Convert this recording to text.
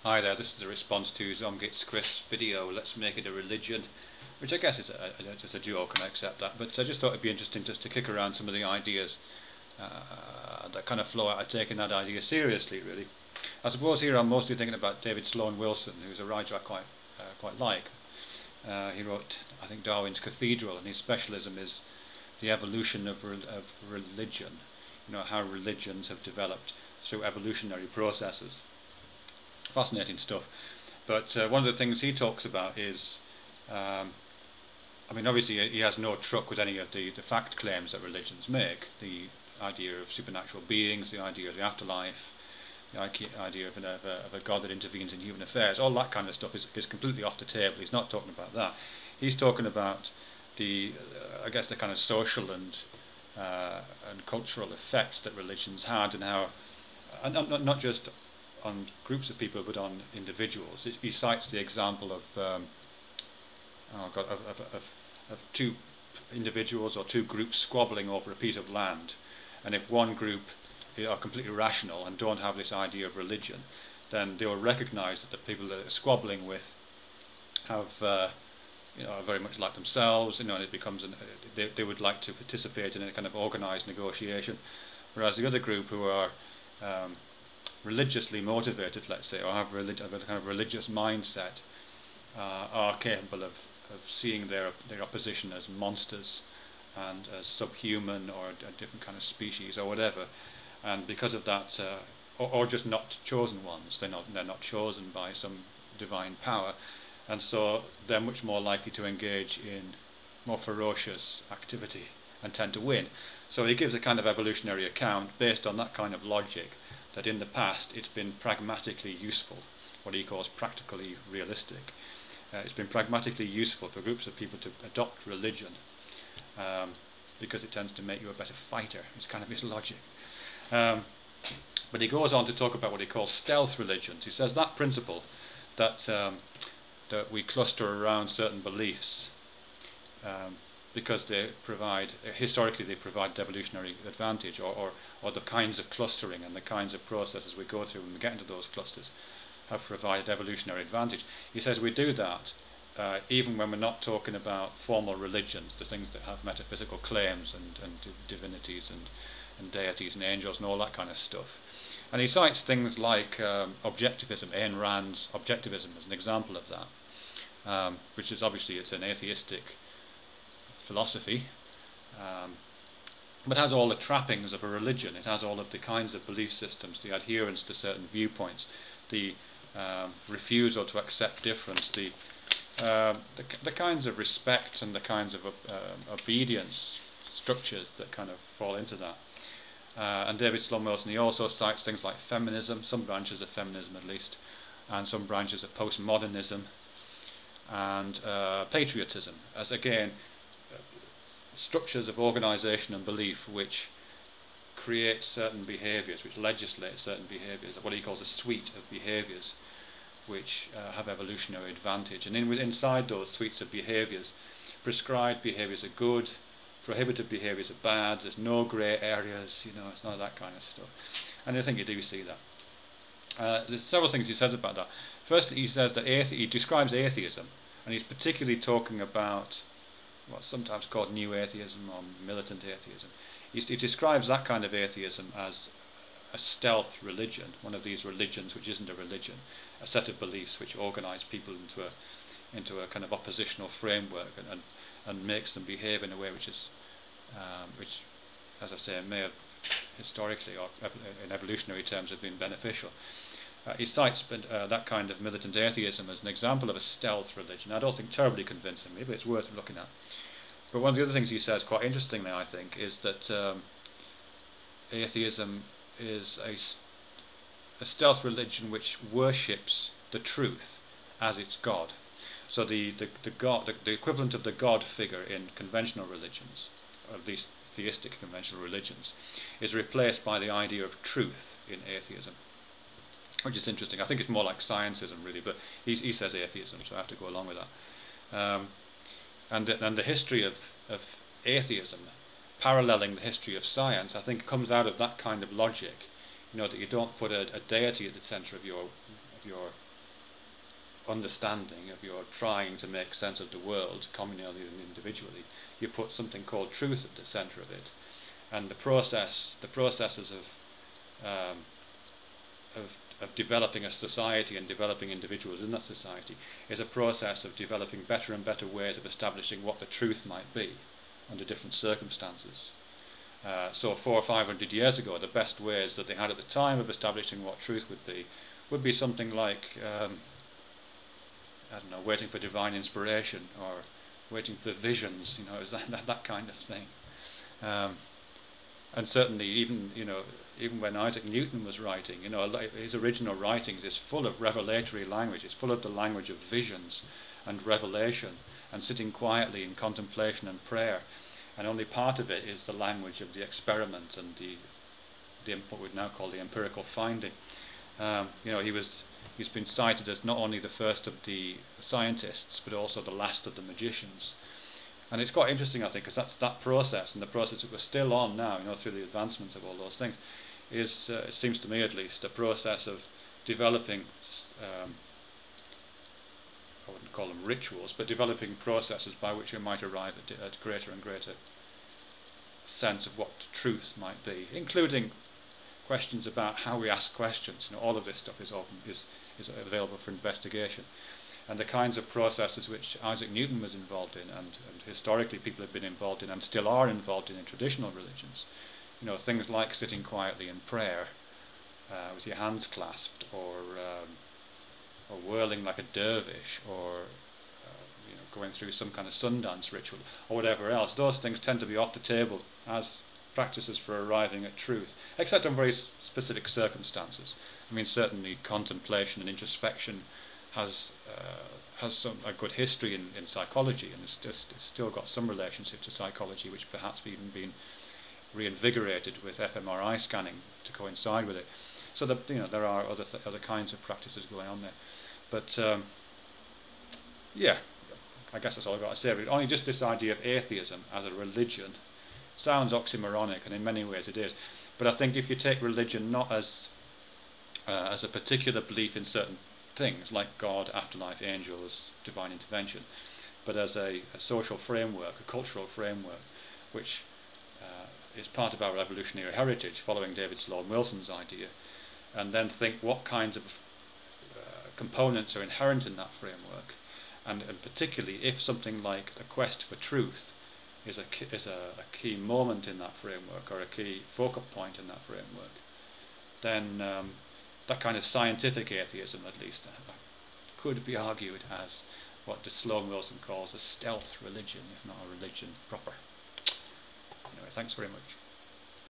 Hi there, this is a response to ZOMGitscri's video, Let's Make It a Religion, which I guess is just a joke, and I accept that, but I just thought it'd be interesting just to kick around some of the ideas that kind of flow out of taking that idea seriously, really. I suppose here I'm mostly thinking about David Sloane-Wilson, who's a writer I quite like. He wrote, I think, Darwin's Cathedral, and his specialism is the evolution of religion, how religions have developed through evolutionary processes. Fascinating stuff. But one of the things he talks about is, obviously he has no truck with any of the fact claims that religions make. The idea of supernatural beings, the idea of the afterlife, the idea of a God that intervenes in human affairs, all that kind of stuff is completely off the table. He's not talking about that. He's talking about the kind of social and cultural effects that religions had, and how, not just on groups of people but on individuals. He cites the example of two individuals or two groups squabbling over a piece of land, and if one group are completely rational and don't have this idea of religion, then they will recognise that the people that they're squabbling with have are very much like themselves, and it becomes they would like to participate in a kind of organised negotiation, whereas the other group, who are religiously motivated, let's say, or have a kind of religious mindset, are capable of seeing their opposition as monsters and as subhuman or a different kind of species or whatever, and because of that, or just not chosen ones. They're not chosen by some divine power, and so they're much more likely to engage in more ferocious activity and tend to win. So he gives a kind of evolutionary account based on that kind of logic, that in the past it's been pragmatically useful, what he calls practically realistic. It's been pragmatically useful for groups of people to adopt religion because it tends to make you a better fighter. It's kind of his logic. But he goes on to talk about what he calls stealth religions. He says that principle that we cluster around certain beliefs because they provide, historically they provide evolutionary advantage, or the kinds of clustering and the kinds of processes we go through when we get into those clusters have provided evolutionary advantage. He says we do that even when we're not talking about formal religions, the things that have metaphysical claims and divinities and deities and angels and all that kind of stuff. And he cites things like objectivism, Ayn Rand's objectivism as an example of that, which is obviously, it's an atheistic philosophy, but has all the trappings of a religion. It has all of the kinds of belief systems, the adherence to certain viewpoints, the refusal to accept difference, the kinds of respect and the kinds of obedience structures that kind of fall into that. And David Sloane-Wilson, he also cites things like feminism, some branches of feminism at least, and some branches of postmodernism, and patriotism, as again structures of organisation and belief which create certain behaviours, which legislate certain behaviours, what he calls a suite of behaviours which have evolutionary advantage. And inside those suites of behaviours, prescribed behaviours are good, prohibited behaviours are bad, there's no grey areas, it's not that kind of stuff. And I think you do see that. There's several things he says about that. Firstly, he says that he describes atheism, and he's particularly talking about what's sometimes called new atheism or militant atheism. He describes that kind of atheism as a stealth religion, one of these religions which isn't a religion, a set of beliefs which organise people into a kind of oppositional framework and makes them behave in a way which, as I say, may have historically or in evolutionary terms have been beneficial. He cites that kind of militant atheism as an example of a stealth religion. I don't think terribly convincingly, but it's worth looking at. But one of the other things he says, quite interestingly, I think, is that atheism is a stealth religion which worships the truth as its God. So the equivalent of the God figure in conventional religions, or at least theistic conventional religions, is replaced by the idea of truth in atheism, which is interesting. I think it's more like scientism, really, but he says atheism, so I have to go along with that. And the history of atheism, paralleling the history of science, I think comes out of that kind of logic. That you don't put a deity at the centre of your understanding, of your trying to make sense of the world, communally and individually, you put something called truth at the centre of it, and the processes um, of developing a society and developing individuals in that society is a process of developing better and better ways of establishing what the truth might be under different circumstances. So 400 or 500 years ago, the best ways that they had at the time of establishing what truth would be something like I don't know, waiting for divine inspiration or waiting for visions. You know, is that kind of thing. And certainly, even when Isaac Newton was writing, his original writings is full of revelatory language. It's full of the language of visions and revelation and sitting quietly in contemplation and prayer. And only part of it is the language of the experiment and what we'd now call the empirical finding. He's been cited as not only the first of the scientists, but also the last of the magicians. And it's quite interesting, I think, because that's that process, and the process that we're still on now, through the advancement of all those things, is, it seems to me at least, a process of developing, I wouldn't call them rituals, but developing processes by which we might arrive at greater and greater sense of what truth might be, including questions about how we ask questions. All of this stuff is available for investigation. And the kinds of processes which Isaac Newton was involved in, and historically people have been involved in and still are involved in traditional religions. Things like sitting quietly in prayer with your hands clasped, or whirling like a dervish, or going through some kind of sundance ritual, or whatever else. Those things tend to be off the table as practices for arriving at truth, except in very specific circumstances. I mean, certainly contemplation and introspection has a good history in psychology, and it's still got some relationship to psychology, which perhaps even been reinvigorated with fMRI scanning to coincide with it. So that there are other kinds of practices going on there. But yeah, I guess that's all I've got to say. But only just this idea of atheism as a religion sounds oxymoronic, and in many ways it is. But I think if you take religion not as a particular belief in certain things like God, afterlife, angels, divine intervention, but as a social framework, a cultural framework, which is part of our evolutionary heritage, following David Sloane-Wilson's idea, and then think what kinds of components are inherent in that framework, and particularly if something like the quest for truth is a key moment in that framework, or a key focal point in that framework, then that kind of scientific atheism, at least, could be argued as what Sloane-Wilson calls a stealth religion, if not a religion proper. Anyway, thanks very much.